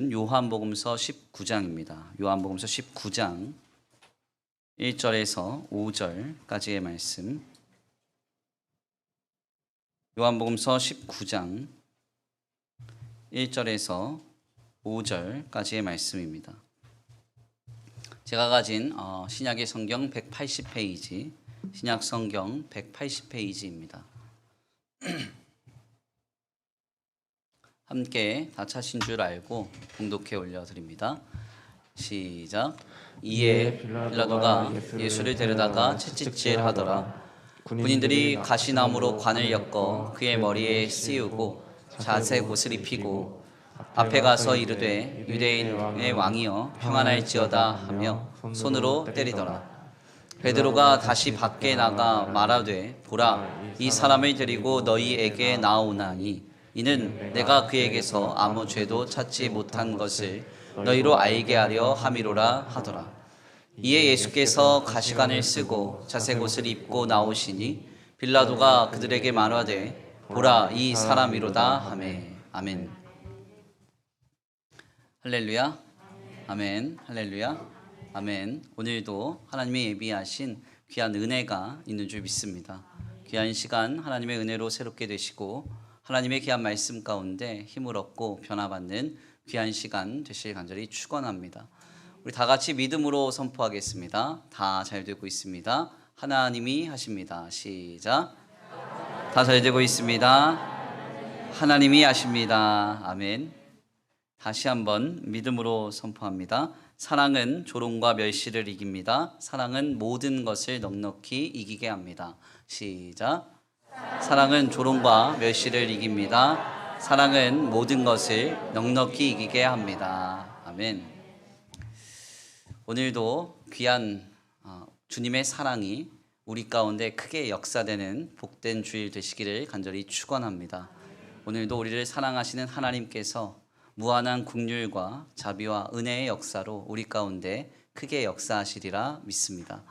요한복음서 19장입니다. 요한복음서 19장 1절에서 5절까지의 말씀. 요한복음서 19장 1절에서 5절까지의 말씀입니다. 제가 가진 신약의 성경 180페이지, 신약 성경 180페이지입니다. 함께 다 차신 줄 알고 봉독해 올려드립니다. 시작. 이에 빌라도가 예수를 데려다가 채찍질하더라. 군인들이 가시나무로 관을 엮어 그의 머리에 씌우고 자색 옷을 입히고 앞에 가서 이르되 유대인의 왕이여 평안할지어다 하며 손으로 때리더라. 베드로가 다시 밖에 나가 말하되 보라, 이 사람을 데리고 너희에게 나아오나니 이는 내가 그에게서 아무 죄도 찾지 못한 것을 너희로 알게 하려 함이로라 하더라. 이에 예수께서 가시관을 쓰고 자색 옷을 입고 나오시니 빌라도가 그들에게 말하되 보라, 이 사람이로다 하매. 아멘. 할렐루야. 아멘. 할렐루야. 아멘. 오늘도 하나님의 예비하신 귀한 은혜가 있는 줄 믿습니다. 귀한 시간 하나님의 은혜로 새롭게 되시고 하나님의 귀한 말씀 가운데 힘을 얻고 변화받는 귀한 시간 되실 간절히 축원합니다. 우리 다 같이 믿음으로 선포하겠습니다. 다 잘 되고 있습니다. 하나님이 하십니다. 시작. 다 잘 되고 있습니다. 하나님이 하십니다. 아멘. 다시 한번 믿음으로 선포합니다. 사랑은 조롱과 멸시를 이깁니다. 사랑은 모든 것을 넉넉히 이기게 합니다. 시작. 사랑은 조롱과 멸시를 이깁니다. 사랑은 모든 것을 넉넉히 이기게 합니다. 아멘. 오늘도 귀한 주님의 사랑이 우리 가운데 크게 역사되는 복된 주일 되시기를 간절히 축원합니다. 오늘도 우리를 사랑하시는 하나님께서 무한한 긍휼과 자비와 은혜의 역사로 우리 가운데 크게 역사하시리라 믿습니다.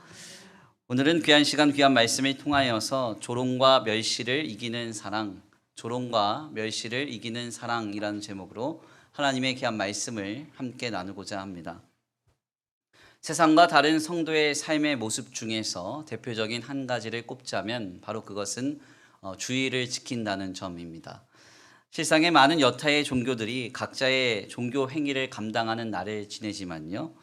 오늘은 귀한 시간 귀한 말씀을 통하여서 조롱과 멸시를 이기는 사랑, 조롱과 멸시를 이기는 사랑이라는 제목으로 하나님의 귀한 말씀을 함께 나누고자 합니다. 세상과 다른 성도의 삶의 모습 중에서 대표적인 한 가지를 꼽자면 바로 그것은 주의를 지킨다는 점입니다. 실상에 많은 여타의 종교들이 각자의 종교 행위를 감당하는 날을 지내지만요,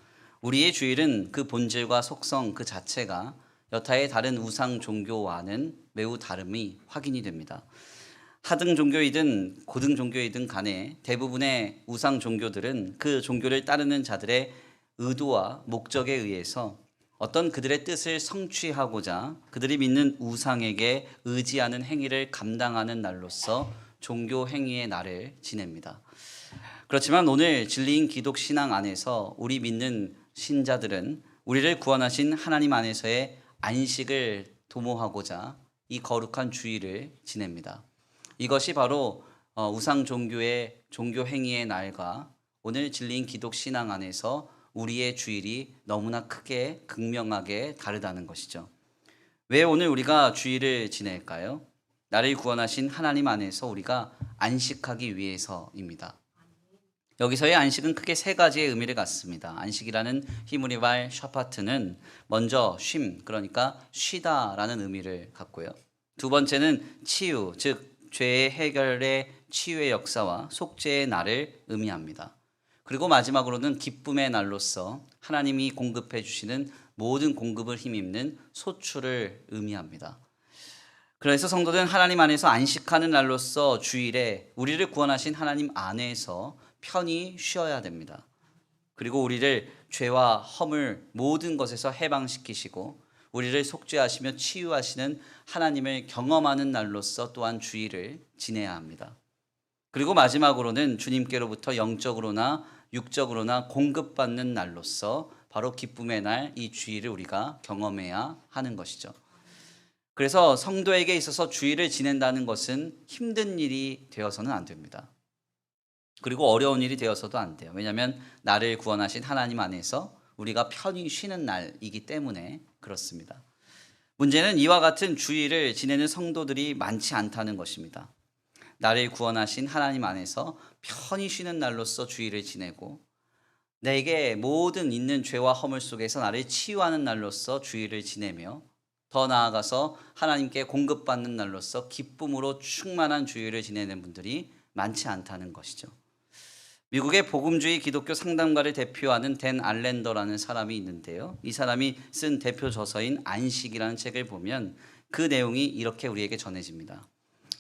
우리의 주일은 그 본질과 속성 그 자체가 여타의 다른 우상 종교와는 매우 다름이 확인이 됩니다. 하등 종교이든 고등 종교이든 간에 대부분의 우상 종교들은 그 종교를 따르는 자들의 의도와 목적에 의해서 어떤 그들의 뜻을 성취하고자 그들이 믿는 우상에게 의지하는 행위를 감당하는 날로서 종교 행위의 날을 지냅니다. 그렇지만 오늘 진리인 기독 신앙 안에서 우리 믿는 신자들은 우리를 구원하신 하나님 안에서의 안식을 도모하고자 이 거룩한 주일을 지냅니다. 이것이 바로 우상 종교의 종교 행위의 날과 오늘 진리인 기독 신앙 안에서 우리의 주일이 너무나 크게 극명하게 다르다는 것이죠. 왜 오늘 우리가 주일을 지낼까요? 나를 구원하신 하나님 안에서 우리가 안식하기 위해서입니다. 여기서의 안식은 크게 세 가지의 의미를 갖습니다. 안식이라는 히브리말 샤파트는 먼저 쉼, 그러니까 쉬다라는 의미를 갖고요. 두 번째는 치유, 즉 죄의 해결의 치유의 역사와 속죄의 날을 의미합니다. 그리고 마지막으로는 기쁨의 날로서 하나님이 공급해 주시는 모든 공급을 힘입는 소출을 의미합니다. 그래서 성도들은 하나님 안에서 안식하는 날로서 주일에 우리를 구원하신 하나님 안에서 편히 쉬어야 됩니다. 그리고 우리를 죄와 허물 모든 것에서 해방시키시고 우리를 속죄하시며 치유하시는 하나님을 경험하는 날로서 또한 주일을 지내야 합니다. 그리고 마지막으로는 주님께로부터 영적으로나 육적으로나 공급받는 날로서 바로 기쁨의 날 이 주일을 우리가 경험해야 하는 것이죠. 그래서 성도에게 있어서 주일을 지낸다는 것은 힘든 일이 되어서는 안 됩니다. 그리고 어려운 일이 되어서도 안 돼요. 왜냐하면 나를 구원하신 하나님 안에서 우리가 편히 쉬는 날이기 때문에 그렇습니다. 문제는 이와 같은 주일을 지내는 성도들이 많지 않다는 것입니다. 나를 구원하신 하나님 안에서 편히 쉬는 날로서 주일을 지내고 내게 모든 있는 죄와 허물 속에서 나를 치유하는 날로서 주일을 지내며 더 나아가서 하나님께 공급받는 날로서 기쁨으로 충만한 주일을 지내는 분들이 많지 않다는 것이죠. 미국의 복음주의 기독교 상담가를 대표하는 댄 알렌더라는 사람이 있는데요. 이 사람이 쓴 대표 저서인 안식이라는 책을 보면 그 내용이 이렇게 우리에게 전해집니다.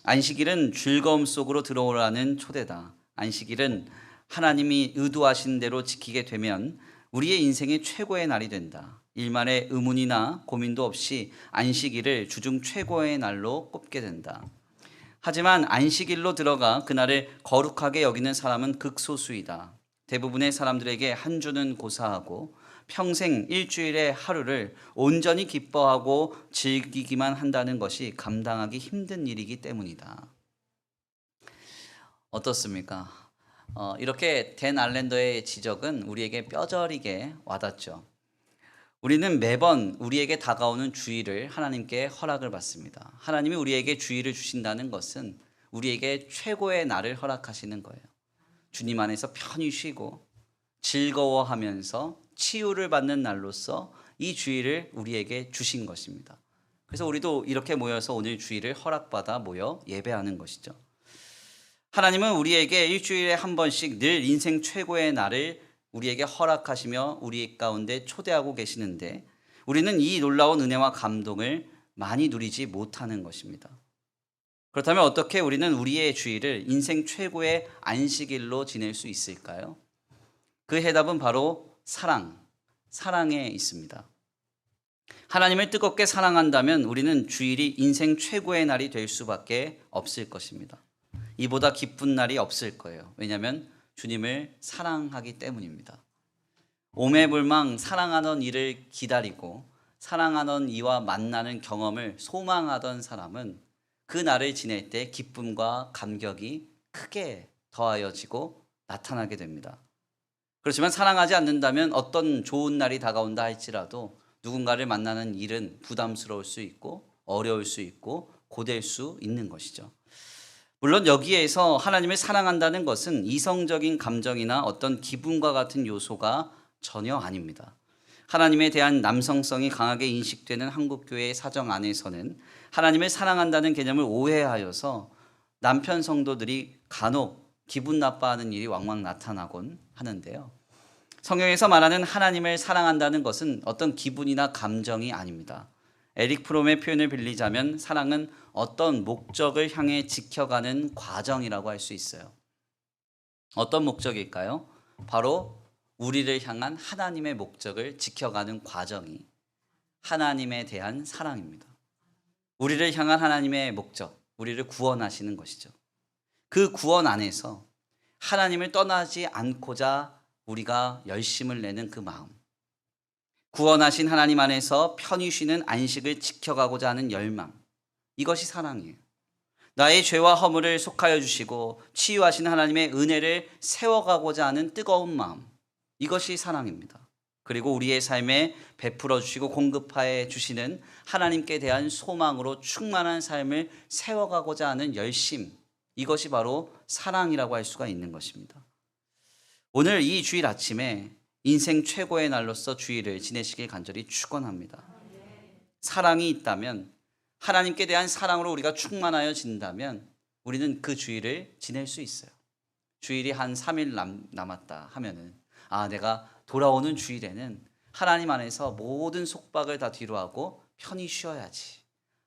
안식일은 즐거움 속으로 들어오라는 초대다. 안식일은 하나님이 의도하신 대로 지키게 되면 우리의 인생의 최고의 날이 된다. 일말의 의문이나 고민도 없이 안식일을 주중 최고의 날로 꼽게 된다. 하지만 안식일로 들어가 그날을 거룩하게 여기는 사람은 극소수이다. 대부분의 사람들에게 한 주는 고사하고 평생 일주일의 하루를 온전히 기뻐하고 즐기기만 한다는 것이 감당하기 힘든 일이기 때문이다. 어떻습니까? 이렇게 댄 알렌더의 지적은 우리에게 뼈저리게 와닿죠. 우리는 매번 우리에게 다가오는 주일을 하나님께 허락을 받습니다. 하나님이 우리에게 주일을 주신다는 것은 우리에게 최고의 날을 허락하시는 거예요. 주님 안에서 편히 쉬고 즐거워하면서 치유를 받는 날로서 이 주일을 우리에게 주신 것입니다. 그래서 우리도 이렇게 모여서 오늘 주일을 허락받아 모여 예배하는 것이죠. 하나님은 우리에게 일주일에 한 번씩 늘 인생 최고의 날을 우리에게 허락하시며 우리 가운데 초대하고 계시는데 우리는 이 놀라운 은혜와 감동을 많이 누리지 못하는 것입니다. 그렇다면 어떻게 우리는 우리의 주일을 인생 최고의 안식일로 지낼 수 있을까요? 그 해답은 바로 사랑에 있습니다. 하나님을 뜨겁게 사랑한다면 우리는 주일이 인생 최고의 날이 될 수밖에 없을 것입니다. 이보다 기쁜 날이 없을 거예요. 왜냐하면 주님을 사랑하기 때문입니다. 오매불망 사랑하던 이를 기다리고 사랑하던 이와 만나는 경험을 소망하던 사람은 그 날을 지낼 때 기쁨과 감격이 크게 더하여지고 나타나게 됩니다. 그렇지만 사랑하지 않는다면 어떤 좋은 날이 다가온다 할지라도 누군가를 만나는 일은 부담스러울 수 있고 어려울 수 있고 고될 수 있는 것이죠. 물론 여기에서 하나님을 사랑한다는 것은 이성적인 감정이나 어떤 기분과 같은 요소가 전혀 아닙니다. 하나님에 대한 남성성이 강하게 인식되는 한국교회의 사정 안에서는 하나님을 사랑한다는 개념을 오해하여서 남편 성도들이 간혹 기분 나빠하는 일이 왕왕 나타나곤 하는데요. 성경에서 말하는 하나님을 사랑한다는 것은 어떤 기분이나 감정이 아닙니다. 에릭 프롬의 표현을 빌리자면 사랑은 어떤 목적을 향해 지켜가는 과정이라고 할 수 있어요. 어떤 목적일까요? 바로 우리를 향한 하나님의 목적을 지켜가는 과정이 하나님에 대한 사랑입니다. 우리를 향한 하나님의 목적, 우리를 구원하시는 것이죠. 그 구원 안에서 하나님을 떠나지 않고자 우리가 열심을 내는 그 마음, 구원하신 하나님 안에서 편히 쉬는 안식을 지켜가고자 하는 열망, 이것이 사랑이에요. 나의 죄와 허물을 속하여 주시고 치유하신 하나님의 은혜를 세워가고자 하는 뜨거운 마음, 이것이 사랑입니다. 그리고 우리의 삶에 베풀어 주시고 공급하여 주시는 하나님께 대한 소망으로 충만한 삶을 세워가고자 하는 열심, 이것이 바로 사랑이라고 할 수가 있는 것입니다. 오늘 이 주일 아침에 인생 최고의 날로서 주일을 지내시길 간절히 축원합니다. 사랑이 있다면, 하나님께 대한 사랑으로 우리가 충만하여진다면 우리는 그 주일을 지낼 수 있어요. 주일이 한 3일 남았다 하면은 내가 돌아오는 주일에는 하나님 안에서 모든 속박을 다 뒤로하고 편히 쉬어야지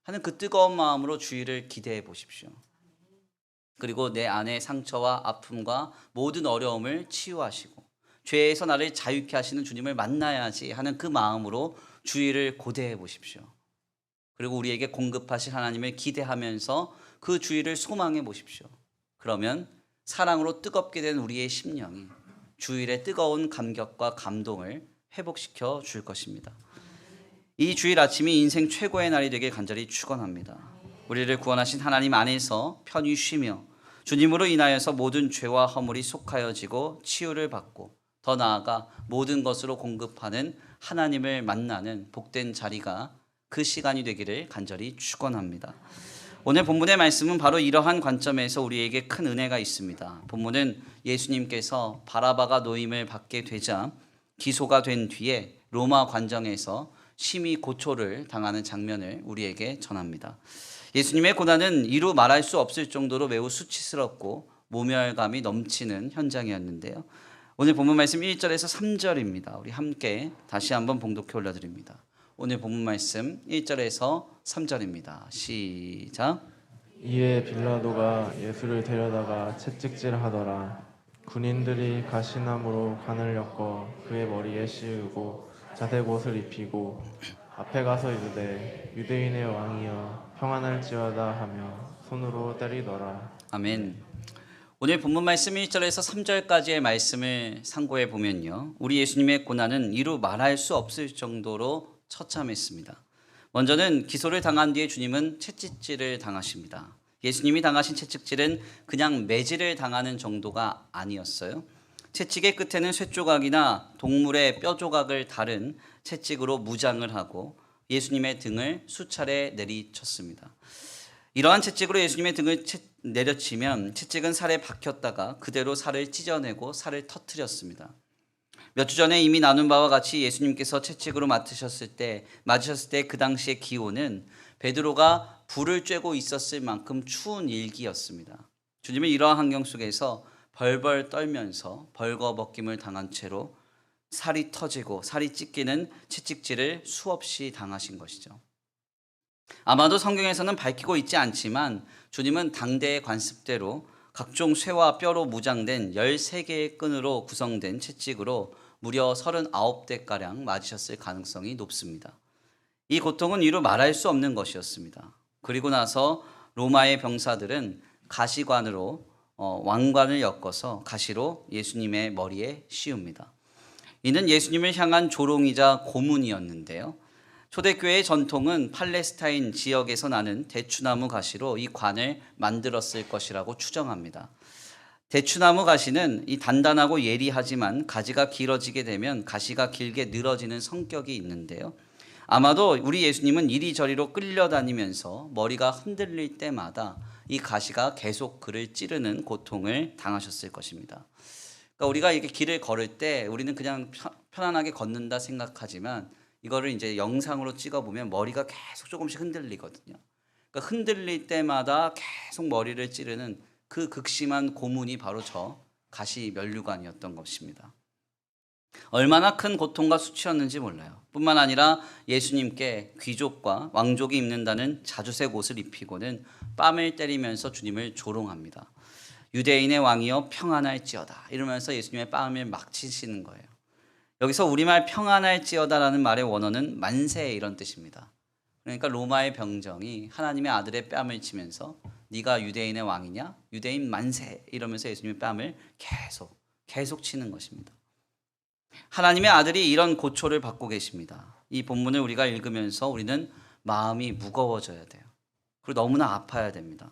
하는 그 뜨거운 마음으로 주일을 기대해 보십시오. 그리고 내 안의 상처와 아픔과 모든 어려움을 치유하시고 죄에서 나를 자유케 하시는 주님을 만나야지 하는 그 마음으로 주일을 고대해 보십시오. 그리고 우리에게 공급하실 하나님을 기대하면서 그 주일을 소망해 보십시오. 그러면 사랑으로 뜨겁게 된 우리의 심령이 주일의 뜨거운 감격과 감동을 회복시켜 줄 것입니다. 이 주일 아침이 인생 최고의 날이 되길 간절히 축원합니다. 우리를 구원하신 하나님 안에서 편히 쉬며 주님으로 인하여서 모든 죄와 허물이 속하여지고 치유를 받고 더 나아가 모든 것으로 공급하는 하나님을 만나는 복된 자리가 그 시간이 되기를 간절히 축원합니다. 오늘 본문의 말씀은 바로 이러한 관점에서 우리에게 큰 은혜가 있습니다. 본문은 예수님께서 바라바가 노임을 받게 되자 기소가 된 뒤에 로마 관정에서 심히 고초를 당하는 장면을 우리에게 전합니다. 예수님의 고난은 이루 말할 수 없을 정도로 매우 수치스럽고 모멸감이 넘치는 현장이었는데요. 오늘 본문 말씀 1절에서 3절입니다. 우리 함께 다시 한번 봉독해 올려드립니다. 오늘 본문 말씀 1절에서 3절입니다. 시작. 이에 빌라도가 예수를 데려다가 채찍질하더라. 군인들이 가시나무로 관을 엮어 그의 머리에 씌우고 자색옷을 입히고 앞에 가서 이르되 유대인의 왕이여 평안할지어다 하며 손으로 때리더라. 아멘. 오늘 본문 말씀 1절에서 3절까지의 말씀을 상고해 보면요, 우리 예수님의 고난은 이루 말할 수 없을 정도로 처참했습니다. 먼저는 기소를 당한 뒤에 주님은 채찍질을 당하십니다. 예수님이 당하신 채찍질은 그냥 매질을 당하는 정도가 아니었어요. 채찍의 끝에는 쇠조각이나 동물의 뼈조각을 다른 채찍으로 무장을 하고 예수님의 등을 수차례 내리쳤습니다. 이러한 채찍으로 예수님의 등을 내려치면 채찍은 살에 박혔다가 그대로 살을 찢어내고 살을 터뜨렸습니다. 몇 주 전에 이미 나눈 바와 같이 예수님께서 채찍으로 맞으셨을 때 그 당시의 기온은 베드로가 불을 쬐고 있었을 만큼 추운 일기였습니다. 주님은 이러한 환경 속에서 벌벌 떨면서 벌거벗김을 당한 채로 살이 터지고 살이 찢기는 채찍질을 수없이 당하신 것이죠. 아마도 성경에서는 밝히고 있지 않지만 주님은 당대의 관습대로 각종 쇠와 뼈로 무장된 13개의 끈으로 구성된 채찍으로 무려 39대가량 맞으셨을 가능성이 높습니다. 이 고통은 이루 말할 수 없는 것이었습니다. 그리고 나서 로마의 병사들은 가시관으로 왕관을 엮어서 가시로 예수님의 머리에 씌웁니다. 이는 예수님을 향한 조롱이자 고문이었는데요. 초대교회의 전통은 팔레스타인 지역에서 나는 대추나무 가시로 이 관을 만들었을 것이라고 추정합니다. 대추나무 가시는 이 단단하고 예리하지만 가지가 길어지게 되면 가시가 길게 늘어지는 성격이 있는데요. 아마도 우리 예수님은 이리저리로 끌려다니면서 머리가 흔들릴 때마다 이 가시가 계속 그를 찌르는 고통을 당하셨을 것입니다. 그러니까 우리가 이렇게 길을 걸을 때 우리는 그냥 편안하게 걷는다 생각하지만 이거를 이제 영상으로 찍어보면 머리가 계속 조금씩 흔들리거든요. 그러니까 흔들릴 때마다 계속 머리를 찌르는 그 극심한 고문이 바로 저 가시 면류관이었던 것입니다. 얼마나 큰 고통과 수치였는지 몰라요. 뿐만 아니라 예수님께 귀족과 왕족이 입는다는 자주색 옷을 입히고는 뺨을 때리면서 주님을 조롱합니다. 유대인의 왕이여 평안할지어다 이러면서 예수님의 뺨을 막 치시는 거예요. 여기서 우리말 평안할지어다라는 말의 원어는 만세 이런 뜻입니다. 그러니까 로마의 병정이 하나님의 아들의 뺨을 치면서 네가 유대인의 왕이냐? 유대인 만세 이러면서 예수님의 뺨을 계속 치는 것입니다. 하나님의 아들이 이런 고초를 받고 계십니다. 이 본문을 우리가 읽으면서 우리는 마음이 무거워져야 돼요. 그리고 너무나 아파야 됩니다.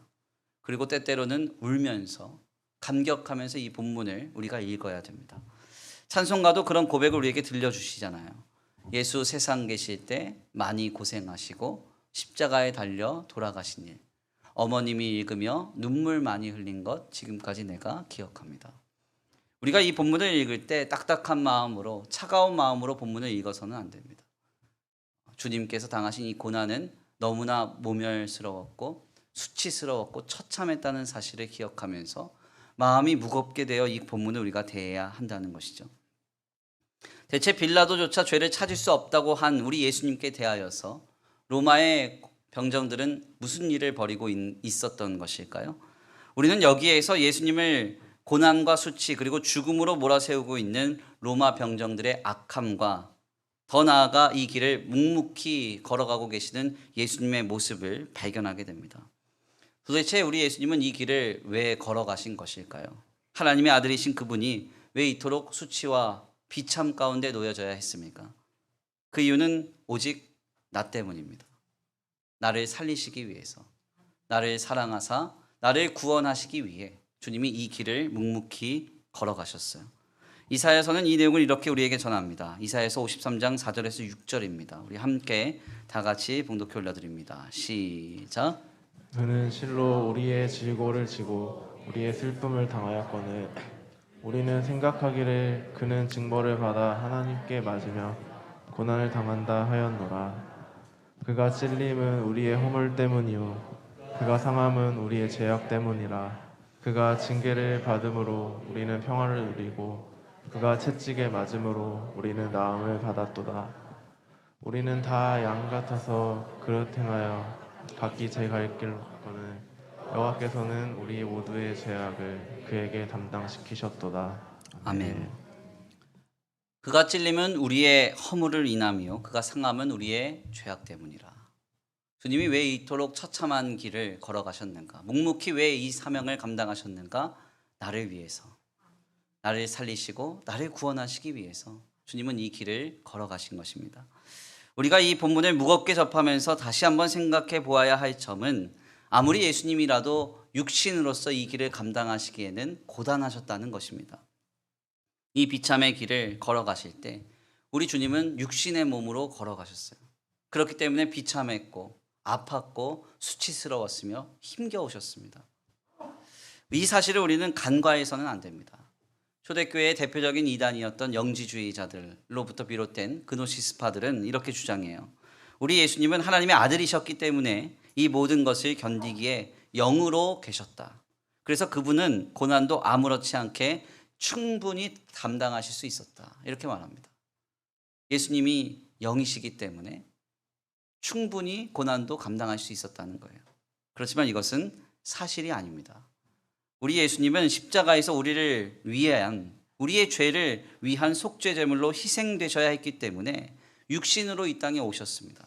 그리고 때때로는 울면서 감격하면서 이 본문을 우리가 읽어야 됩니다. 찬송가도 그런 고백을 우리에게 들려주시잖아요. 예수 세상 계실 때 많이 고생하시고 십자가에 달려 돌아가신 일, 어머님이 읽으며 눈물 많이 흘린 것 지금까지 내가 기억합니다. 우리가 이 본문을 읽을 때 딱딱한 마음으로 차가운 마음으로 본문을 읽어서는 안 됩니다. 주님께서 당하신 이 고난은 너무나 모멸스러웠고 수치스러웠고 처참했다는 사실을 기억하면서 마음이 무겁게 되어 이 본문을 우리가 대해야 한다는 것이죠. 대체 빌라도조차 죄를 찾을 수 없다고 한 우리 예수님께 대하여서 로마의 병정들은 무슨 일을 벌이고 있었던 것일까요? 우리는 여기에서 예수님을 고난과 수치 그리고 죽음으로 몰아세우고 있는 로마 병정들의 악함과 더 나아가 이 길을 묵묵히 걸어가고 계시는 예수님의 모습을 발견하게 됩니다. 도대체 우리 예수님은 이 길을 왜 걸어가신 것일까요? 하나님의 아들이신 그분이 왜 이토록 수치와 비참 가운데 놓여져야 했습니까? 그 이유는 오직 나 때문입니다. 나를 살리시기 위해서, 나를 사랑하사 나를 구원하시기 위해 주님이 이 길을 묵묵히 걸어가셨어요. 이사야서는 이 내용을 이렇게 우리에게 전합니다. 이사야서 53장 4절에서 6절입니다. 우리 함께 다 같이 봉독해 올려드립니다. 시작. 그는 실로 우리의 질고를 지고 우리의 슬픔을 당하였거늘 우리는 생각하기를 그는 징벌을 받아 하나님께 맞으며 고난을 당한다 하였노라. 그가 찔림은 우리의 허물 때문이요 그가 상함은 우리의 죄악 때문이라. 그가 징계를 받음으로 우리는 평화를 누리고 그가 채찍에 맞음으로 우리는 나음을 받았도다. 우리는 다 양 같아서 그릇 행하여 각기 제 갈 길로 갔거늘 여호와께서는 우리 모두의 죄악을 그에게 담당시키셨도다. 아멘. 그가 찔림은 우리의 허물을 인하며 그가 상함은 우리의 죄악 때문이라. 주님이 왜 이토록 처참한 길을 걸어가셨는가? 묵묵히 왜 이 사명을 감당하셨는가? 나를 위해서, 나를 살리시고 나를 구원하시기 위해서 주님은 이 길을 걸어가신 것입니다. 우리가 이 본문을 무겁게 접하면서 다시 한번 생각해 보아야 할 점은 아무리 예수님이라도 육신으로서 이 길을 감당하시기에는 고단하셨다는 것입니다. 이 비참의 길을 걸어가실 때 우리 주님은 육신의 몸으로 걸어가셨어요. 그렇기 때문에 비참했고 아팠고 수치스러웠으며 힘겨우셨습니다. 이 사실을 우리는 간과해서는 안 됩니다. 초대교회의 대표적인 이단이었던 영지주의자들로부터 비롯된 그노시스파들은 이렇게 주장해요. 우리 예수님은 하나님의 아들이셨기 때문에 이 모든 것을 견디기에 영으로 계셨다. 그래서 그분은 고난도 아무렇지 않게 충분히 감당하실 수 있었다. 이렇게 말합니다. 예수님이 영이시기 때문에 충분히 고난도 감당할 수 있었다는 거예요. 그렇지만 이것은 사실이 아닙니다. 우리 예수님은 십자가에서 우리를 위한, 우리의 죄를 위한 속죄제물로 희생되셔야 했기 때문에 육신으로 이 땅에 오셨습니다.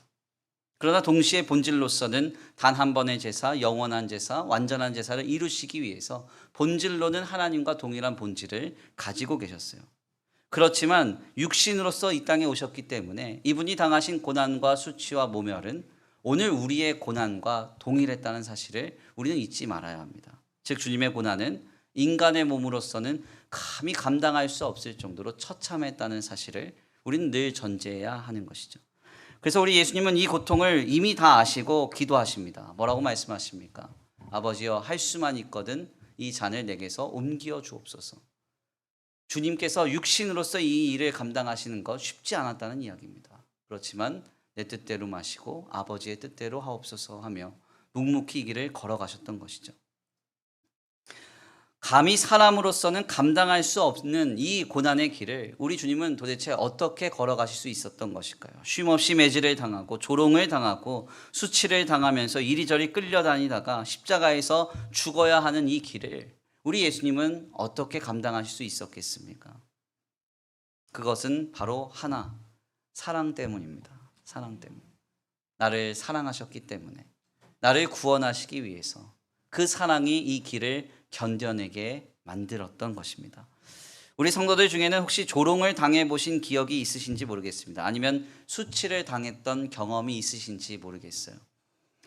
그러나 동시에 본질로서는 단 한 번의 제사, 영원한 제사, 완전한 제사를 이루시기 위해서 본질로는 하나님과 동일한 본질을 가지고 계셨어요. 그렇지만 육신으로서 이 땅에 오셨기 때문에 이분이 당하신 고난과 수치와 모멸은 오늘 우리의 고난과 동일했다는 사실을 우리는 잊지 말아야 합니다. 즉 주님의 고난은 인간의 몸으로서는 감히 감당할 수 없을 정도로 처참했다는 사실을 우리는 늘 전제해야 하는 것이죠. 그래서 우리 예수님은 이 고통을 이미 다 아시고 기도하십니다. 뭐라고 말씀하십니까? 아버지여, 할 수만 있거든 이 잔을 내게서 옮겨 주옵소서. 주님께서 육신으로서 이 일을 감당하시는 것 쉽지 않았다는 이야기입니다. 그렇지만 내 뜻대로 마시고 아버지의 뜻대로 하옵소서 하며 묵묵히 이 길을 걸어가셨던 것이죠. 감히 사람으로서는 감당할 수 없는 이 고난의 길을 우리 주님은 도대체 어떻게 걸어가실 수 있었던 것일까요? 쉼없이 매질을 당하고 조롱을 당하고 수치를 당하면서 이리저리 끌려다니다가 십자가에서 죽어야 하는 이 길을 우리 예수님은 어떻게 감당하실 수 있었겠습니까? 그것은 바로 하나, 사랑 때문입니다. 사랑 때문. 나를 사랑하셨기 때문에, 나를 구원하시기 위해서 그 사랑이 이 길을 견뎌내게 만들었던 것입니다. 우리 성도들 중에는 혹시 조롱을 당해보신 기억이 있으신지 모르겠습니다. 아니면 수치를 당했던 경험이 있으신지 모르겠어요.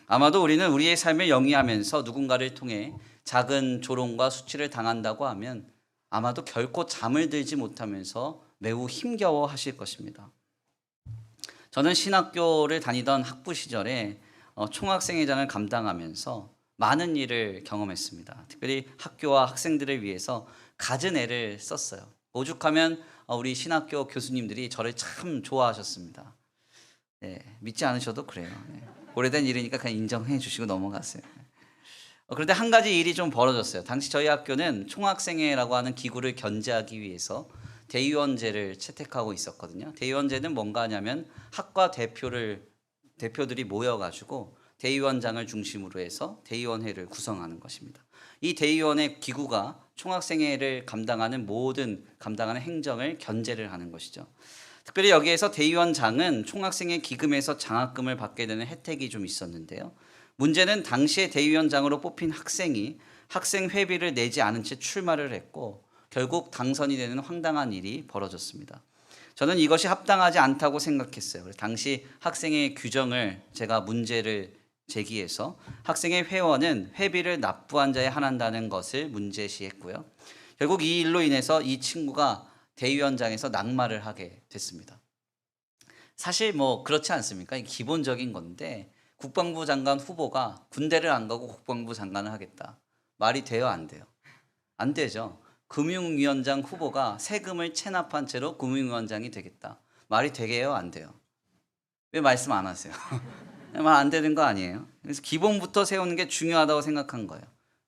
아마도 우리는 우리의 삶을 영위하면서 누군가를 통해 작은 조롱과 수치를 당한다고 하면 아마도 결코 잠을 들지 못하면서 매우 힘겨워 하실 것입니다. 저는 신학교를 다니던 학부 시절에 총학생회장을 감당하면서 많은 일을 경험했습니다. 특별히 학교와 학생들을 위해서 갖은 애를 썼어요. 오죽하면 우리 신학교 교수님들이 저를 참 좋아하셨습니다. 네, 믿지 않으셔도 그래요. 네. 오래된 일이니까 그냥 인정해 주시고 넘어가세요. 그런데 한 가지 일이 좀 벌어졌어요. 당시 저희 학교는 총학생회라고 하는 기구를 견제하기 위해서 대의원제를 채택하고 있었거든요. 대의원제는 뭔가 하냐면 학과 대표들이 모여가지고 대의원장을 중심으로 해서 대의원회를 구성하는 것입니다. 이 대의원의 기구가 총학생회를 감당하는 행정을 견제를 하는 것이죠. 특별히 여기에서 대의원장은 총학생회 기금에서 장학금을 받게 되는 혜택이 좀 있었는데요. 문제는 당시에 대의원장으로 뽑힌 학생이 학생 회비를 내지 않은 채 출마를 했고 결국 당선이 되는 황당한 일이 벌어졌습니다. 저는 이것이 합당하지 않다고 생각했어요. 당시 학생의 규정을 제가 문제를 제기해서 학생의 회원은 회비를 납부한 자에 한한다는 것을 문제시했고요. 결국 이 일로 인해서 이 친구가 대의원장에서 낙마를 하게 됐습니다. 사실 그렇지 않습니까? 기본적인 건데 국방부 장관 후보가 군대를 안 가고 국방부 장관을 하겠다. 말이 돼요, 안 돼요? 안 되죠. 금융위원장 후보가 세금을 체납한 채로 금융위원장이 되겠다. 말이 되게요, 안 돼요? 왜 말씀 안 하세요? 말 안 되는 거 아니에요? 그래서 기본부터 세우는 게 중요하다고 생각한 거예요.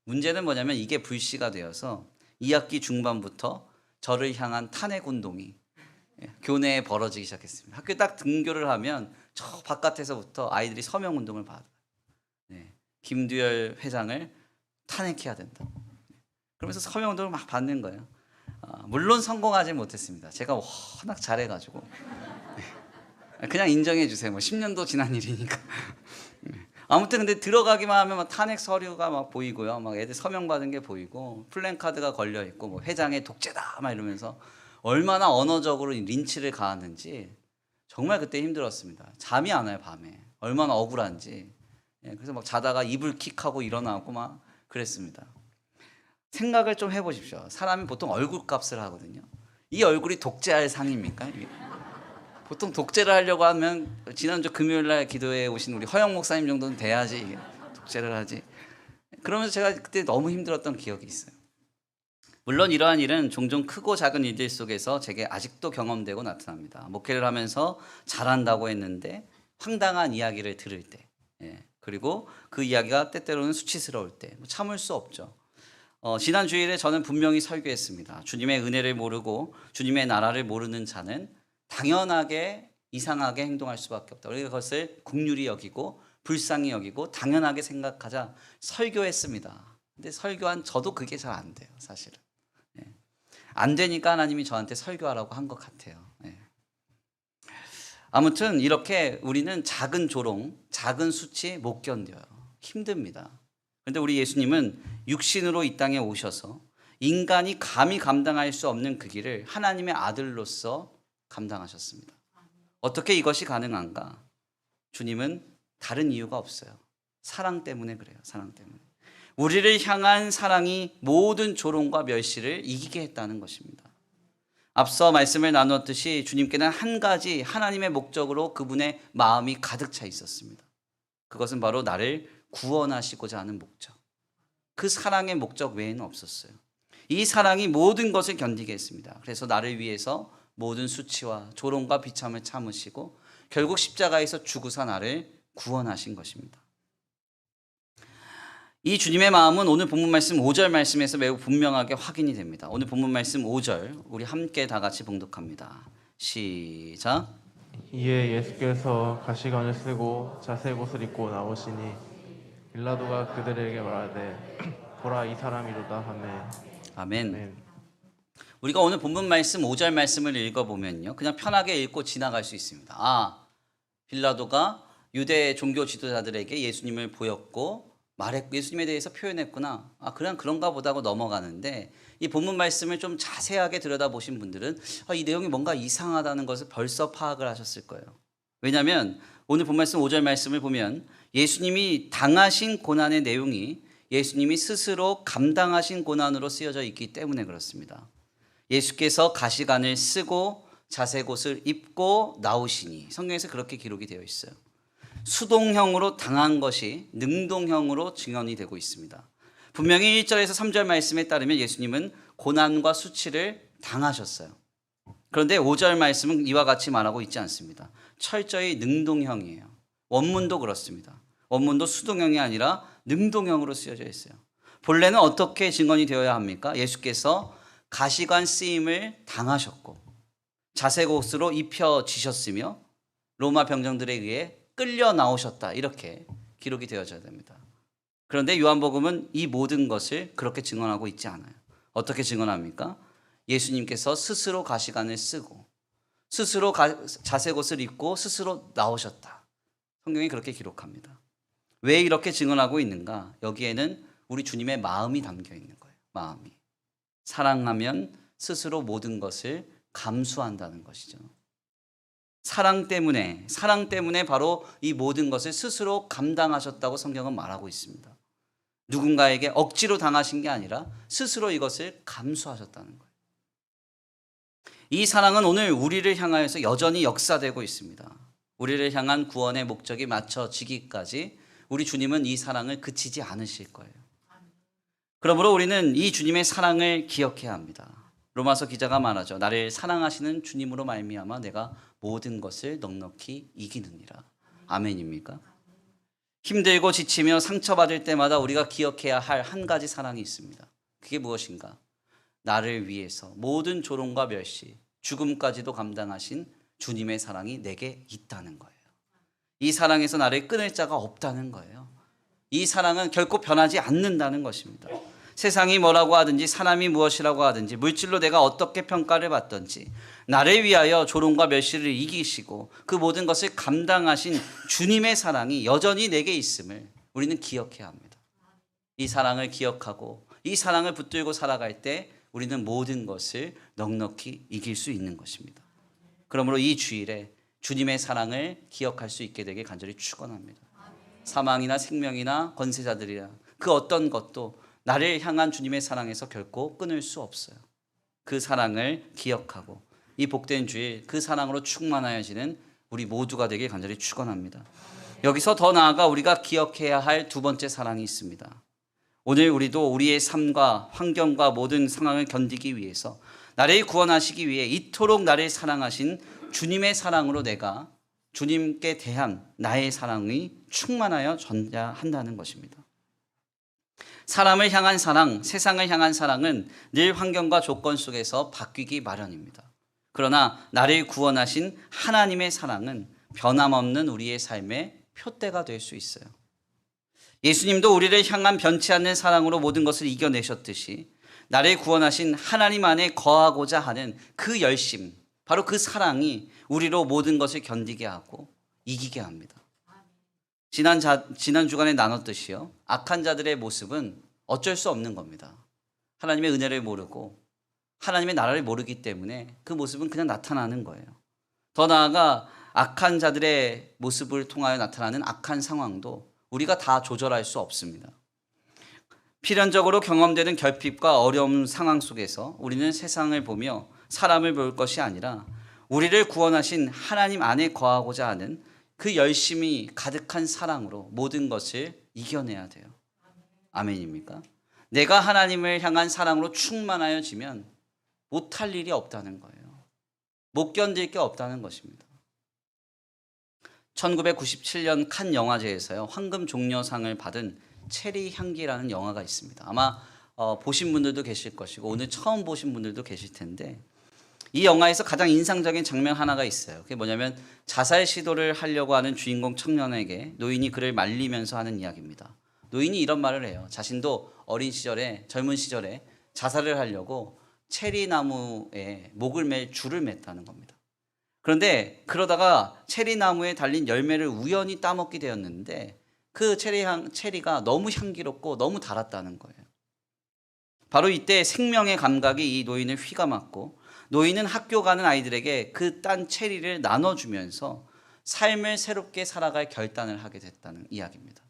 문제는 뭐냐면 이게 불씨가 되어서 2학기 중반부터 저를 향한 탄핵 운동이 교내에 벌어지기 시작했습니다. 학교 딱 등교를 하면 저 바깥에서부터 아이들이 서명 운동을 받아요. 김두열 회장을 탄핵해야 된다. 그러면서 서명 운동을 막 받는 거예요. 물론 성공하지 못했습니다. 제가 워낙 잘해가지고 그냥 인정해 주세요. 뭐 10년도 지난 일이니까. 아무튼 근데 들어가기만 하면 막 탄핵 서류가 막 보이고요. 막 애들 서명 받은 게 보이고 플랜카드가 걸려 있고 뭐 회장의 독재다 막 이러면서 얼마나 언어적으로 린치를 가하는지 정말 그때 힘들었습니다. 잠이 안 와요, 밤에. 얼마나 억울한지. 그래서 막 자다가 이불 킥하고 일어나고 막 그랬습니다. 생각을 좀 해보십시오. 사람이 보통 얼굴값을 하거든요. 이 얼굴이 독재할 상입니까? 보통 독재를 하려고 하면 지난주 금요일날 기도에 오신 우리 허영 목사님 정도는 돼야지 독재를 하지. 그러면서 제가 그때 너무 힘들었던 기억이 있어요. 물론 이러한 일은 종종 크고 작은 일들 속에서 제게 아직도 경험되고 나타납니다. 목회를 하면서 잘한다고 했는데 황당한 이야기를 들을 때, 그리고 그 이야기가 때때로는 수치스러울 때 참을 수 없죠. 지난 주일에 저는 분명히 설교했습니다. 주님의 은혜를 모르고 주님의 나라를 모르는 자는 당연하게 이상하게 행동할 수밖에 없다. 우리가 그것을 긍휼히 여기고 불쌍히 여기고 당연하게 생각하자 설교했습니다. 근데 설교한 저도 그게 잘 안 돼요, 사실은. 안 되니까 하나님이 저한테 설교하라고 한 것 같아요. 아무튼 이렇게 우리는 작은 조롱, 작은 수치 못 견뎌요. 힘듭니다. 그런데 우리 예수님은 육신으로 이 땅에 오셔서 인간이 감히 감당할 수 없는 그 길을 하나님의 아들로서 감당하셨습니다. 어떻게 이것이 가능한가? 주님은 다른 이유가 없어요. 사랑 때문에 그래요. 사랑 때문에. 우리를 향한 사랑이 모든 조롱과 멸시를 이기게 했다는 것입니다. 앞서 말씀을 나눴듯이 주님께는 한 가지 하나님의 목적으로 그분의 마음이 가득 차 있었습니다. 그것은 바로 나를 구원하시고자 하는 목적. 그 사랑의 목적 외에는 없었어요. 이 사랑이 모든 것을 견디게 했습니다. 그래서 나를 위해서 모든 수치와 조롱과 비참을 참으시고 결국 십자가에서 죽으사 나를 구원하신 것입니다. 이 주님의 마음은 오늘 본문 말씀 5절 말씀에서 매우 분명하게 확인이 됩니다. 오늘 본문 말씀 5절 우리 함께 다 같이 봉독합니다. 시작. 이에 예수께서 가시관을 쓰고 자색 옷을 입고 나오시니 빌라도가 그들에게 말하되 보라 이 사람이로다 하매. 아멘. 우리가 오늘 본문 말씀 5절 말씀을 읽어보면요, 그냥 편하게 읽고 지나갈 수 있습니다. 빌라도가 유대 종교 지도자들에게 예수님을 보였고 말했고 예수님에 대해서 표현했구나. 그냥 그런가 보다 하고 넘어가는데 이 본문 말씀을 좀 자세하게 들여다보신 분들은 이 내용이 뭔가 이상하다는 것을 벌써 파악을 하셨을 거예요. 왜냐하면 오늘 본문 말씀 5절 말씀을 보면 예수님이 당하신 고난의 내용이 예수님이 스스로 감당하신 고난으로 쓰여져 있기 때문에 그렇습니다. 예수께서 가시관을 쓰고 자색 옷을 입고 나오시니 성경에서 그렇게 기록이 되어 있어요. 수동형으로 당한 것이 능동형으로 증언이 되고 있습니다. 분명히 1절에서 3절 말씀에 따르면 예수님은 고난과 수치를 당하셨어요. 그런데 5절 말씀은 이와 같이 말하고 있지 않습니다. 철저히 능동형이에요. 원문도 그렇습니다. 원문도 수동형이 아니라 능동형으로 쓰여져 있어요. 본래는 어떻게 증언이 되어야 합니까? 예수께서 가시관 쓰임을 당하셨고 자색 옷으로 입혀지셨으며 로마 병정들에 의해 끌려 나오셨다, 이렇게 기록이 되어져야 됩니다. 그런데 요한복음은 이 모든 것을 그렇게 증언하고 있지 않아요. 어떻게 증언합니까? 예수님께서 스스로 가시관을 쓰고 스스로 자색 옷을 입고 스스로 나오셨다. 성경이 그렇게 기록합니다. 왜 이렇게 증언하고 있는가? 여기에는 우리 주님의 마음이 담겨 있는 거예요. 마음이. 사랑하면 스스로 모든 것을 감수한다는 것이죠. 사랑 때문에 바로 이 모든 것을 스스로 감당하셨다고 성경은 말하고 있습니다. 누군가에게 억지로 당하신 게 아니라 스스로 이것을 감수하셨다는 거예요. 이 사랑은 오늘 우리를 향하여서 여전히 역사되고 있습니다. 우리를 향한 구원의 목적이 맞춰지기까지 우리 주님은 이 사랑을 그치지 않으실 거예요. 그러므로 우리는 이 주님의 사랑을 기억해야 합니다. 로마서 기자가 말하죠. 나를 사랑하시는 주님으로 말미암아 내가 모든 것을 넉넉히 이기느니라. 아멘입니까? 힘들고 지치며 상처받을 때마다 우리가 기억해야 할 한 가지 사랑이 있습니다. 그게 무엇인가? 나를 위해서 모든 조롱과 멸시, 죽음까지도 감당하신 주님의 사랑이 내게 있다는 거예요. 이 사랑에서 나를 끊을 자가 없다는 거예요. 이 사랑은 결코 변하지 않는다는 것입니다. 세상이 뭐라고 하든지 사람이 무엇이라고 하든지 물질로 내가 어떻게 평가를 받든지 나를 위하여 조롱과 멸시를 이기시고 그 모든 것을 감당하신 주님의 사랑이 여전히 내게 있음을 우리는 기억해야 합니다. 이 사랑을 기억하고 이 사랑을 붙들고 살아갈 때 우리는 모든 것을 넉넉히 이길 수 있는 것입니다. 그러므로 이 주일에 주님의 사랑을 기억할 수 있게 되길 간절히 축원합니다. 사망이나 생명이나 권세자들이나 그 어떤 것도 나를 향한 주님의 사랑에서 결코 끊을 수 없어요. 그 사랑을 기억하고 이 복된 주일 그 사랑으로 충만하여지는 우리 모두가 되길 간절히 축원합니다. 여기서 더 나아가 우리가 기억해야 할 두 번째 사랑이 있습니다. 오늘 우리도 우리의 삶과 환경과 모든 상황을 견디기 위해서 나를 구원하시기 위해 이토록 나를 사랑하신 주님의 사랑으로 내가 주님께 대한 나의 사랑이 충만하여 전야한다는 것입니다. 사람을 향한 사랑, 세상을 향한 사랑은 늘 환경과 조건 속에서 바뀌기 마련입니다. 그러나 나를 구원하신 하나님의 사랑은 변함없는 우리의 삶의 표대가 될 수 있어요. 예수님도 우리를 향한 변치 않는 사랑으로 모든 것을 이겨내셨듯이 나를 구원하신 하나님 안에 거하고자 하는 그 열심, 바로 그 사랑이 우리로 모든 것을 견디게 하고 이기게 합니다. 지난 주간에 나눴듯이요. 악한 자들의 모습은 어쩔 수 없는 겁니다. 하나님의 은혜를 모르고 하나님의 나라를 모르기 때문에 그 모습은 그냥 나타나는 거예요. 더 나아가 악한 자들의 모습을 통하여 나타나는 악한 상황도 우리가 다 조절할 수 없습니다. 필연적으로 경험되는 결핍과 어려운 상황 속에서 우리는 세상을 보며 사람을 볼 것이 아니라 우리를 구원하신 하나님 안에 거하고자 하는 그 열심이 가득한 사랑으로 모든 것을 이겨내야 돼요. 아멘입니까? 내가 하나님을 향한 사랑으로 충만하여지면 못할 일이 없다는 거예요. 못 견딜 게 없다는 것입니다. 1997년 칸 영화제에서요, 황금 종려상을 받은 체리 향기라는 영화가 있습니다. 아마 보신 분들도 계실 것이고 오늘 처음 보신 분들도 계실 텐데, 이 영화에서 가장 인상적인 장면 하나가 있어요. 그게 뭐냐면 자살 시도를 하려고 하는 주인공 청년에게 노인이 그를 말리면서 하는 이야기입니다. 노인이 이런 말을 해요. 자신도 어린 시절에, 젊은 시절에 자살을 하려고 체리 나무에 목을 맬 줄을 맸다는 겁니다. 그런데 그러다가 체리 나무에 달린 열매를 우연히 따먹게 되었는데 그 체리가 너무 향기롭고 너무 달았다는 거예요. 바로 이때 생명의 감각이 이 노인을 휘감았고, 노인은 학교 가는 아이들에게 그 딴 체리를 나눠주면서 삶을 새롭게 살아갈 결단을 하게 됐다는 이야기입니다.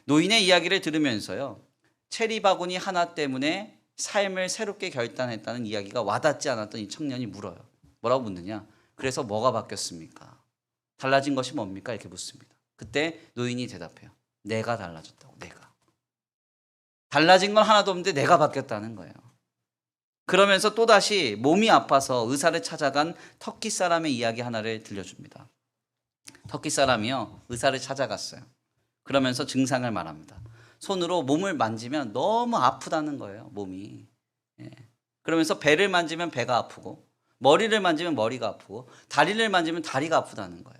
노인의 이야기를 들으면서요, 체리 바구니 하나 때문에 삶을 새롭게 결단했다는 이야기가 와닿지 않았던 이 청년이 물어요. 뭐라고 묻느냐? 그래서 뭐가 바뀌었습니까? 달라진 것이 뭡니까? 이렇게 묻습니다. 그때 노인이 대답해요. 내가 달라졌다고. 내가. 달라진 건 하나도 없는데 내가 바뀌었다는 거예요. 그러면서 또다시 몸이 아파서 의사를 찾아간 터키 사람의 이야기 하나를 들려줍니다. 터키 사람이요, 의사를 찾아갔어요. 그러면서 증상을 말합니다. 손으로 몸을 만지면 너무 아프다는 거예요, 몸이. 그러면서 배를 만지면 배가 아프고, 머리를 만지면 머리가 아프고, 다리를 만지면 다리가 아프다는 거예요.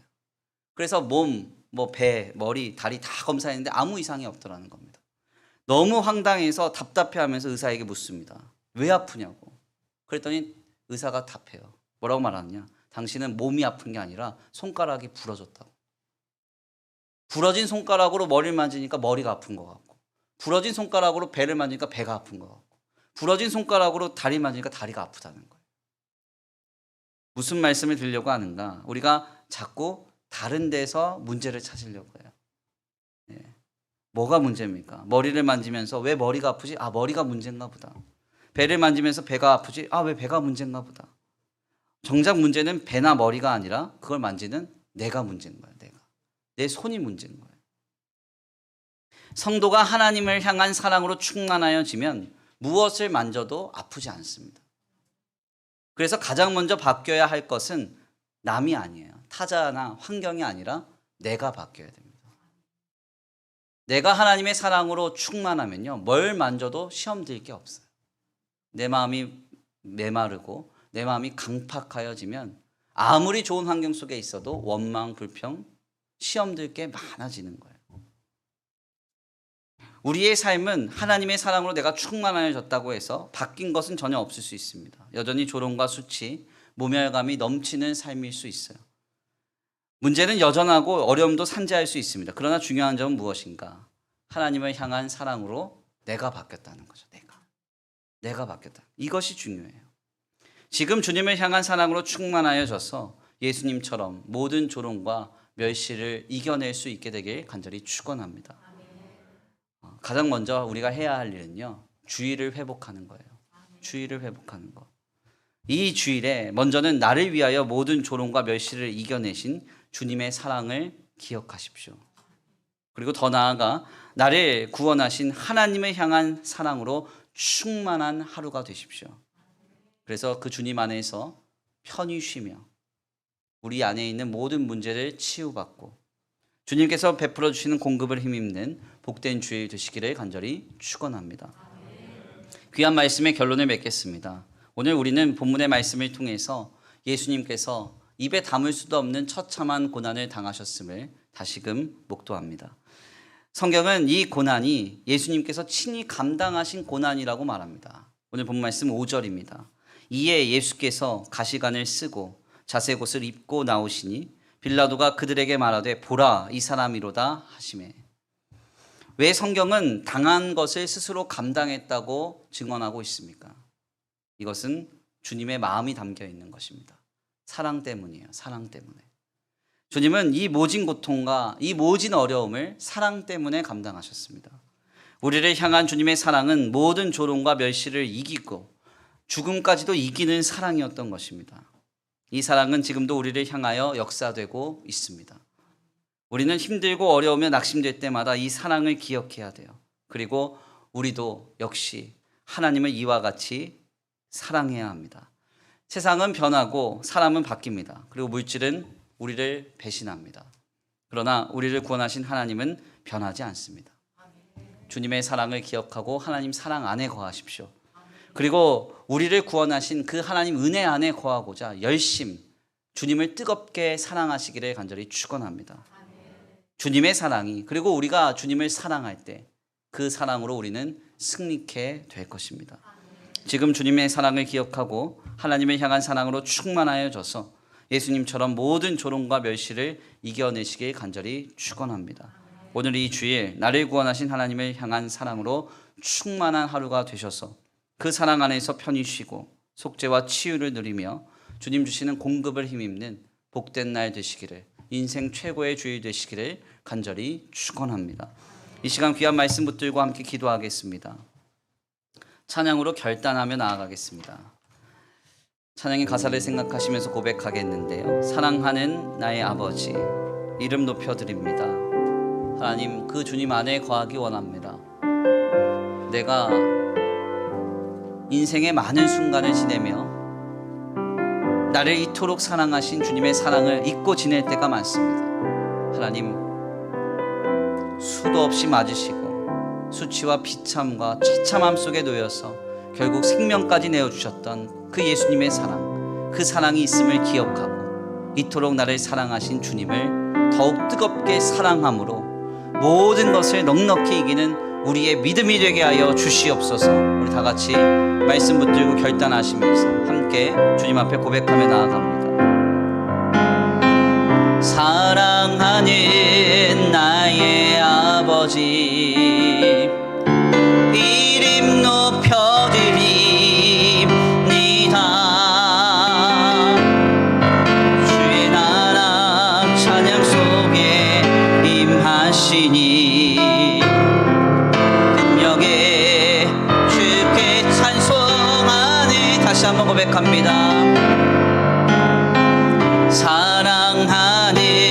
그래서 몸, 배, 머리, 다리 다 검사했는데 아무 이상이 없더라는 겁니다. 너무 황당해서 답답해하면서 의사에게 묻습니다. 왜 아프냐고. 그랬더니 의사가 답해요. 뭐라고 말하느냐? 당신은 몸이 아픈 게 아니라 손가락이 부러졌다고. 부러진 손가락으로 머리를 만지니까 머리가 아픈 것 같고, 부러진 손가락으로 배를 만지니까 배가 아픈 것 같고, 부러진 손가락으로 다리 만지니까 다리가 아프다는 거예요. 무슨 말씀을 드리려고 하는가? 우리가 자꾸 다른 데서 문제를 찾으려고 해요. 뭐가 문제입니까? 머리를 만지면서 왜 머리가 아프지? 아, 머리가 문제인가 보다. 배를 만지면서 배가 아프지? 아, 왜 배가 문제인가 보다. 정작 문제는 배나 머리가 아니라 그걸 만지는 내가 문제인 거예요. 내 손이 문제인 거예요. 성도가 하나님을 향한 사랑으로 충만하여지면 무엇을 만져도 아프지 않습니다. 그래서 가장 먼저 바뀌어야 할 것은 남이 아니에요. 타자나 환경이 아니라 내가 바뀌어야 됩니다. 내가 하나님의 사랑으로 충만하면요, 뭘 만져도 시험 들 게 없어요. 내 마음이 메마르고 내 마음이 강팍하여지면 아무리 좋은 환경 속에 있어도 원망, 불평, 시험 들 게 많아지는 거예요. 우리의 삶은 하나님의 사랑으로 내가 충만하여졌다고 해서 바뀐 것은 전혀 없을 수 있습니다. 여전히 조롱과 수치, 모멸감이 넘치는 삶일 수 있어요. 문제는 여전하고 어려움도 산재할 수 있습니다. 그러나 중요한 점은 무엇인가? 하나님을 향한 사랑으로 내가 바뀌었다는 거죠. 내가 바뀌었다. 이것이 중요해요. 지금 주님을 향한 사랑으로 충만하여져서 예수님처럼 모든 조롱과 멸시를 이겨낼 수 있게 되길 간절히 축원합니다. 가장 먼저 우리가 해야 할 일은요, 주의를 회복하는 거예요. 주의를 회복하는 것. 이 주일에 먼저는 나를 위하여 모든 조롱과 멸시를 이겨내신 주님의 사랑을 기억하십시오. 그리고 더 나아가 나를 구원하신 하나님을 향한 사랑으로 충만한 하루가 되십시오. 그래서 그 주님 안에서 편히 쉬며 우리 안에 있는 모든 문제를 치유받고 주님께서 베풀어 주시는 공급을 힘입는 복된 주일 되시기를 간절히 축원합니다. 귀한 말씀의 결론을 맺겠습니다. 오늘 우리는 본문의 말씀을 통해서 예수님께서 입에 담을 수도 없는 처참한 고난을 당하셨음을 다시금 목도합니다. 성경은 이 고난이 예수님께서 친히 감당하신 고난이라고 말합니다. 오늘 본 말씀 5절입니다. 이에 예수께서 가시관을 쓰고 자색 옷을 입고 나오시니 빌라도가 그들에게 말하되 보라 이 사람이로다 하시매. 왜 성경은 당한 것을 스스로 감당했다고 증언하고 있습니까? 이것은 주님의 마음이 담겨 있는 것입니다. 사랑 때문이에요. 사랑 때문에. 주님은 이 모진 고통과 이 모진 어려움을 사랑 때문에 감당하셨습니다. 우리를 향한 주님의 사랑은 모든 조롱과 멸시를 이기고 죽음까지도 이기는 사랑이었던 것입니다. 이 사랑은 지금도 우리를 향하여 역사되고 있습니다. 우리는 힘들고 어려우며 낙심될 때마다 이 사랑을 기억해야 돼요. 그리고 우리도 역시 하나님을 이와 같이 사랑해야 합니다. 세상은 변하고 사람은 바뀝니다. 그리고 물질은 우리를 배신합니다. 그러나 우리를 구원하신 하나님은 변하지 않습니다. 주님의 사랑을 기억하고 하나님 사랑 안에 거하십시오. 그리고 우리를 구원하신 그 하나님 은혜 안에 거하고자 열심 주님을 뜨겁게 사랑하시기를 간절히 축원합니다. 주님의 사랑이, 그리고 우리가 주님을 사랑할 때 그 사랑으로 우리는 승리케 될 것입니다. 지금 주님의 사랑을 기억하고 하나님을 향한 사랑으로 충만하여져서 예수님처럼 모든 조롱과 멸시를 이겨내시길 간절히 축원합니다. 오늘 이 주일 나를 구원하신 하나님을 향한 사랑으로 충만한 하루가 되셔서 그 사랑 안에서 편히 쉬고 속죄와 치유를 누리며 주님 주시는 공급을 힘입는 복된 날 되시기를, 인생 최고의 주일 되시기를 간절히 축원합니다. 이 시간 귀한 말씀 붙들고 함께 기도하겠습니다. 찬양으로 결단하며 나아가겠습니다. 찬양의 가사를 생각하시면서 고백하겠는데요. 사랑하는 나의 아버지, 이름 높여드립니다. 하나님, 그 주님 안에 거하기 원합니다. 내가 인생의 많은 순간을 지내며 나를 이토록 사랑하신 주님의 사랑을 잊고 지낼 때가 많습니다. 하나님, 수도 없이 맞으시고 수치와 비참과 처참함 속에 놓여서 결국 생명까지 내어주셨던 그 예수님의 사랑, 그 사랑이 있음을 기억하고 이토록 나를 사랑하신 주님을 더욱 뜨겁게 사랑함으로 모든 것을 넉넉히 이기는 우리의 믿음이 되게 하여 주시옵소서. 우리 다 같이 말씀 붙들고 결단하시면서 함께 주님 앞에 고백하며 나아갑니다. 사랑하는 나의 아버지, 이름 높여드립니다. 주의 나라 찬양 속에 임하시니 능력에 주께 찬송하니. 다시 한번 고백합니다. 사랑하는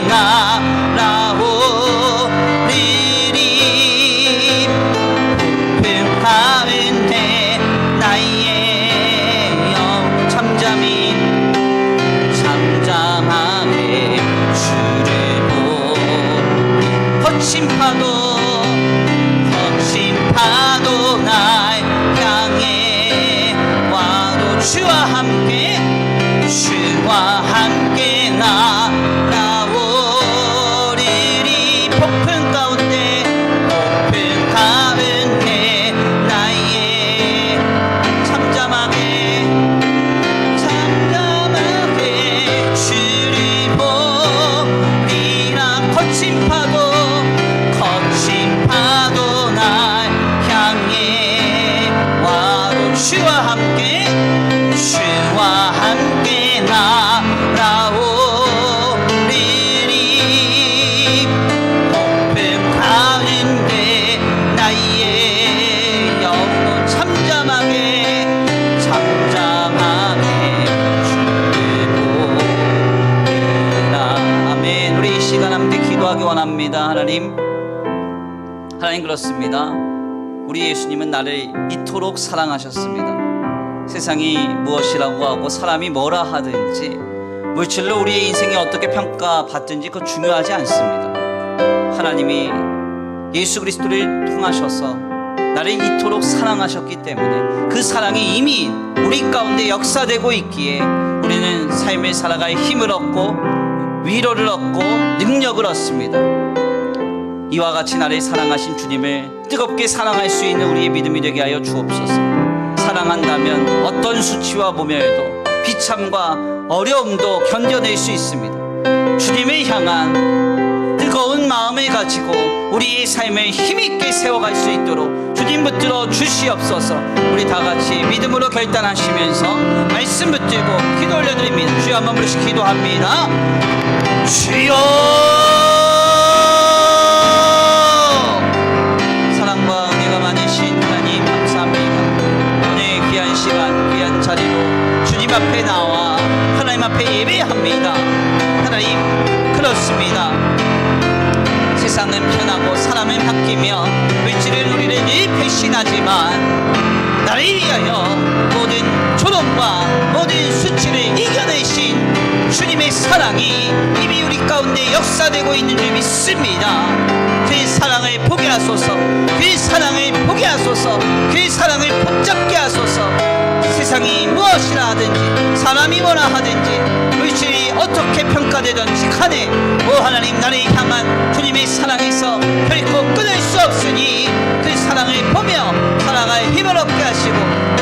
날아오리리 높은 가운데 나의 영 잠잠히 잠잠하게 주를 보니 거친 파도 날 향해 와도 주와 함께 날아오리리 폭풍 가운데 나의 잠잠하게 주를 보리라 거친 파도 날 향해 와도 주와 함께 날아오리리 높은 가운데 나의 영혼 잠잠하게 주를 보리라. 아멘. 우리 이 시간 함께 기도하기 원합니다. 하나님 그렇습니다. 우리 예수님은 나를 이토록 사랑하셨습니다. 세상이 무엇이라고 하고 사람이 뭐라 하든지 물질로 우리의 인생이 어떻게 평가받든지 그거 중요하지 않습니다. 하나님이 예수 그리스도를 통하셔서 나를 이토록 사랑하셨기 때문에 그 사랑이 이미 우리 가운데 역사되고 있기에 우리는 삶을 살아갈 힘을 얻고 위로를 얻고 능력을 얻습니다. 이와 같이 나를 사랑하신 주님을 뜨겁게 사랑할 수 있는 우리의 믿음이 되게 하여 주옵소서. 사랑한다면 어떤 수치와 모멸도 비참과 어려움도 견뎌낼 수 있습니다. 주님을 향한 뜨거운 마음을 가지고 우리의 삶을 힘있게 세워갈 수 있도록 주님 붙들어 주시옵소서. 우리 다같이 믿음으로 결단하시면서 말씀 붙들고 기도 올려드립니다. 주여 한번 부르시 기도합니다. 주여 사랑과 은혜가 많으신 하나님 감사합니다. 오늘 귀한 시간 귀한 자리로 주님 앞에 나와 하나님 앞에 예배합니다. 하나님 그렇습니다. 세상은 변하고 사람은 바뀌며 물질은 우리를 늘 배신하지만 나를 위하여 모든 조롱과 모든 수치를 이겨내신 주님의 사랑이 이미 우리 가운데 역사되고 있는 줄 믿습니다. 그 사랑을 보게 하소서. 그 사랑을 보게 하소서. 그 사랑을 붙잡게 하소서. 세상이 무엇이라 하든지 사람이 뭐라 하든지 물질이 어떻게 평가되든지 간에 오 하나님 나를 향한 주님의 사랑에서 결코 끊을 수 없으니 그 사랑을 보며 살아갈 힘을 얻게 하시고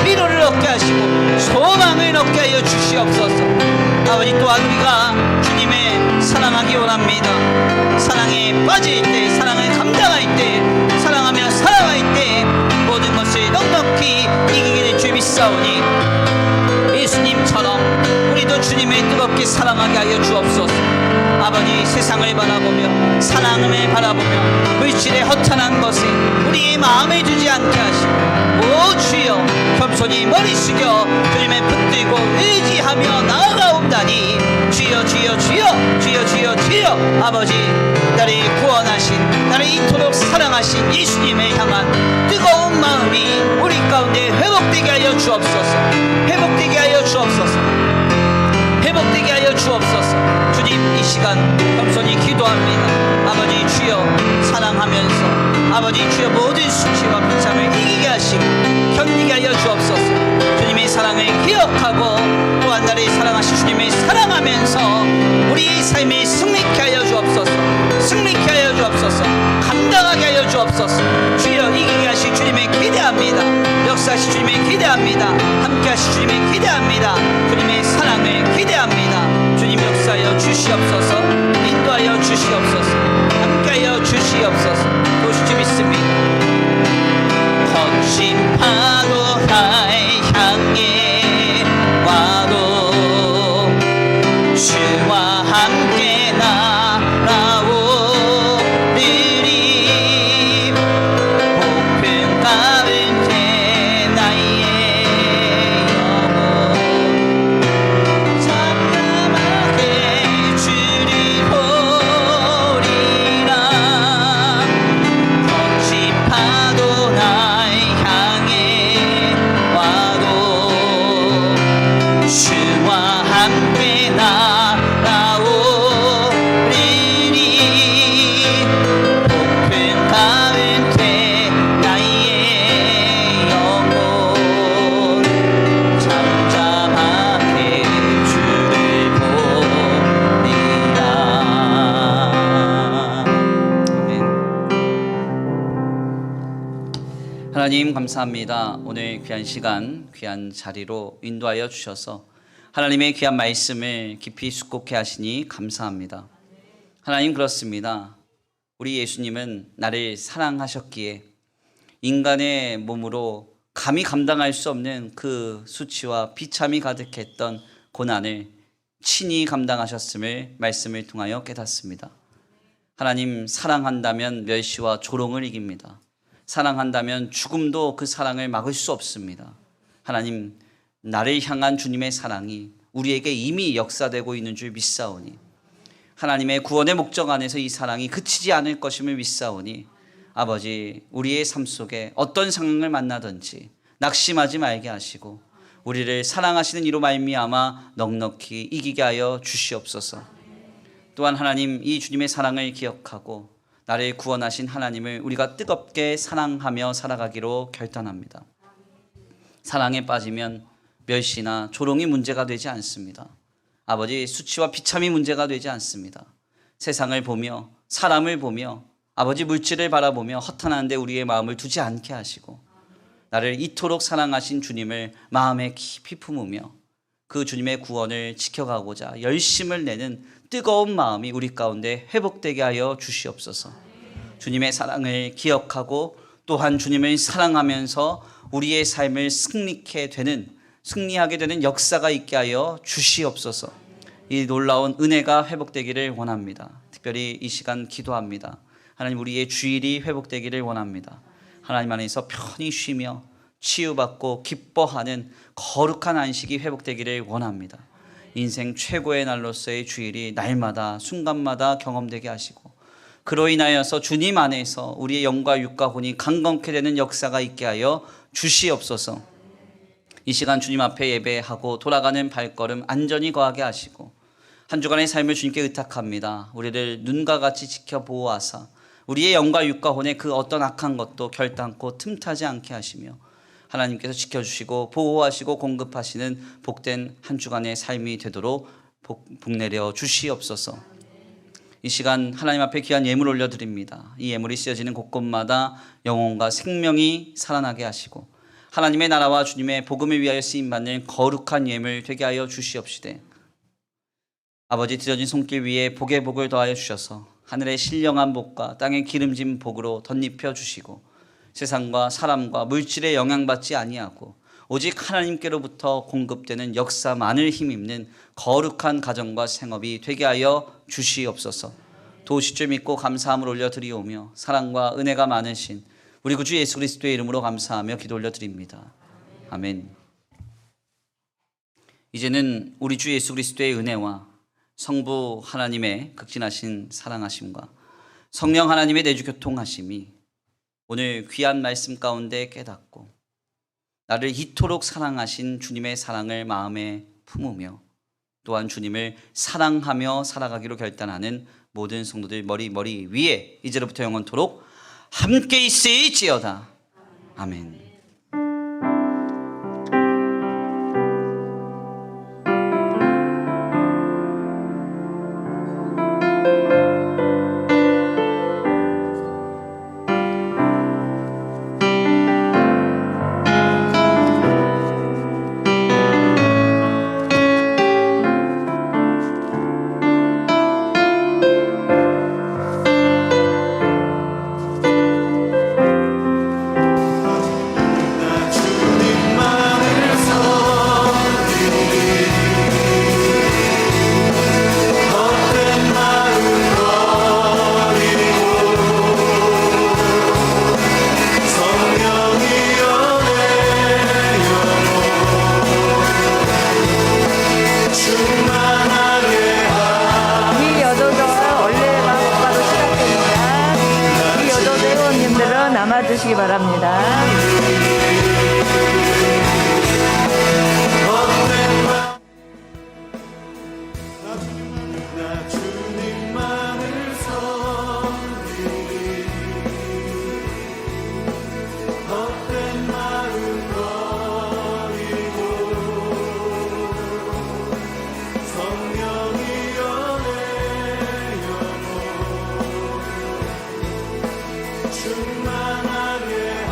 위로를 얻게 하시고 소망을 얻게 하여 주시옵소서. 아버지 또한 우리가 주님의 사랑하기 원합니다. 사랑에 빠질 때 사랑을 감당할 때 사랑하며 살아갈 때 모든 것을 넉넉히 이기게 될 줄 믿사오니 예수님처럼 우리도 주님을 뜨겁게 사랑하게 하여 주옵소서. 아버지 세상을 바라보며 사랑을 바라보며 물질의 허탄한 것에 우리의 마음을 주지 않게 하시고 오 주여 겸손히 머리 숙여 주님을 붙들고 의지하며 나아가옵나니 주여 주여 주여 주여 주여 주여 아버지 나를 구원하신 나를 이토록 사랑하신 예수님을 향한 뜨거운 마음이 우리 가운데 회복되게 하여 주옵소서. 회복되게 하여 주옵소서. 회복되게 하여 주옵소서. 주님 이 시간 겸손히 기도합니다. 아버지 주여 사랑하면서 아버지 주여 모든 수치와 비참을 이기게 하시고 견디게 하여 주옵소서. 주님의 사랑을 기억하고 또한 나를 사랑하신 주님을 사랑하면서 우리의 삶을 승리케 하여 주옵소서. 승리케 하여 주옵소서. 감당하게 하여 주옵소서. 주여 이기게 하실 주님을 기대합니다. 역사하실 주님을 기대합니다. 함께 하실 주님을 기대합니다. 주님의 사랑을 기대합니다. 주님 역사하여 주시옵소서. 인도하여 주시옵소서. 함께하여 주시옵소서. 도시주 믿습니다. 거친 파도 날 향해 와도 주와 함께 날아오리리 높은 가운데 나의 영혼 잠잠하게 주를 하나님 감사합니다. 오늘 귀한 시간, 귀한 자리로 인도하여 주셔서 하나님의 귀한 말씀을 깊이 숙고케 하시니 감사합니다. 하나님 그렇습니다. 우리 예수님은 나를 사랑하셨기에 인간의 몸으로 감히 감당할 수 없는 그 수치와 비참이 가득했던 고난을 친히 감당하셨음을 말씀을 통하여 깨닫습니다. 하나님 사랑한다면 멸시와 조롱을 이깁니다. 사랑한다면 죽음도 그 사랑을 막을 수 없습니다. 하나님 나를 향한 주님의 사랑이 우리에게 이미 역사되고 있는 줄 믿사오니 하나님의 구원의 목적 안에서 이 사랑이 그치지 않을 것임을 믿사오니 아버지 우리의 삶 속에 어떤 상황을 만나든지 낙심하지 말게 하시고 우리를 사랑하시는 이로 말미암아 넉넉히 이기게 하여 주시옵소서. 또한 하나님 이 주님의 사랑을 기억하고 나를 구원하신 하나님을 우리가 뜨겁게 사랑하며 살아가기로 결단합니다. 사랑에 빠지면 멸시나 조롱이 문제가 되지 않습니다. 아버지 수치와 비참이 문제가 되지 않습니다. 세상을 보며 사람을 보며 아버지 물질을 바라보며 허탄한데 우리의 마음을 두지 않게 하시고 나를 이토록 사랑하신 주님을 마음에 깊이 품으며 그 주님의 구원을 지켜가고자 열심을 내는 뜨거운 마음이 우리 가운데 회복되게 하여 주시옵소서. 주님의 사랑을 기억하고 또한 주님을 사랑하면서 우리의 삶을 승리하게 되는 역사가 있게 하여 주시옵소서. 이 놀라운 은혜가 회복되기를 원합니다. 특별히 이 시간 기도합니다. 하나님 우리의 주일이 회복되기를 원합니다. 하나님 안에서 편히 쉬며 치유받고 기뻐하는 거룩한 안식이 회복되기를 원합니다. 인생 최고의 날로서의 주일이 날마다 순간마다 경험되게 하시고 그로 인하여서 주님 안에서 우리의 영과 육과 혼이 강건케 되는 역사가 있게 하여 주시옵소서. 이 시간 주님 앞에 예배하고 돌아가는 발걸음 안전히 거하게 하시고 한 주간의 삶을 주님께 의탁합니다. 우리를 눈과 같이 지켜 보호하사 우리의 영과 육과 혼의 그 어떤 악한 것도 결단코 틈타지 않게 하시며 하나님께서 지켜주시고 보호하시고 공급하시는 복된 한 주간의 삶이 되도록 복내려 주시옵소서. 이 시간 하나님 앞에 귀한 예물 올려드립니다. 이 예물이 쓰여지는 곳곳마다 영혼과 생명이 살아나게 하시고 하나님의 나라와 주님의 복음을 위하여 쓰임받는 거룩한 예물 되게 하여 주시옵시되 아버지 드려진 손길 위에 복의 복을 더하여 주셔서 하늘의 신령한 복과 땅의 기름진 복으로 덧입혀 주시고 세상과 사람과 물질에 영향받지 아니하고 오직 하나님께로부터 공급되는 역사만을 힘입는 거룩한 가정과 생업이 되게 하여 주시옵소서. 도우실 믿고 감사함을 올려드리오며 사랑과 은혜가 많으신 우리 구주 예수 그리스도의 이름으로 감사하며 기도 올려드립니다. 아멘. 이제는 우리 주 예수 그리스도의 은혜와 성부 하나님의 극진하신 사랑하심과 성령 하나님의 내주 교통하심이 오늘 귀한 말씀 가운데 깨닫고 나를 이토록 사랑하신 주님의 사랑을 마음에 품으며 또한 주님을 사랑하며 살아가기로 결단하는 모든 성도들 머리 위에 이제로부터 영원토록 함께 있을지어다. 아멘. 주시기 바랍니다. 충만하게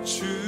주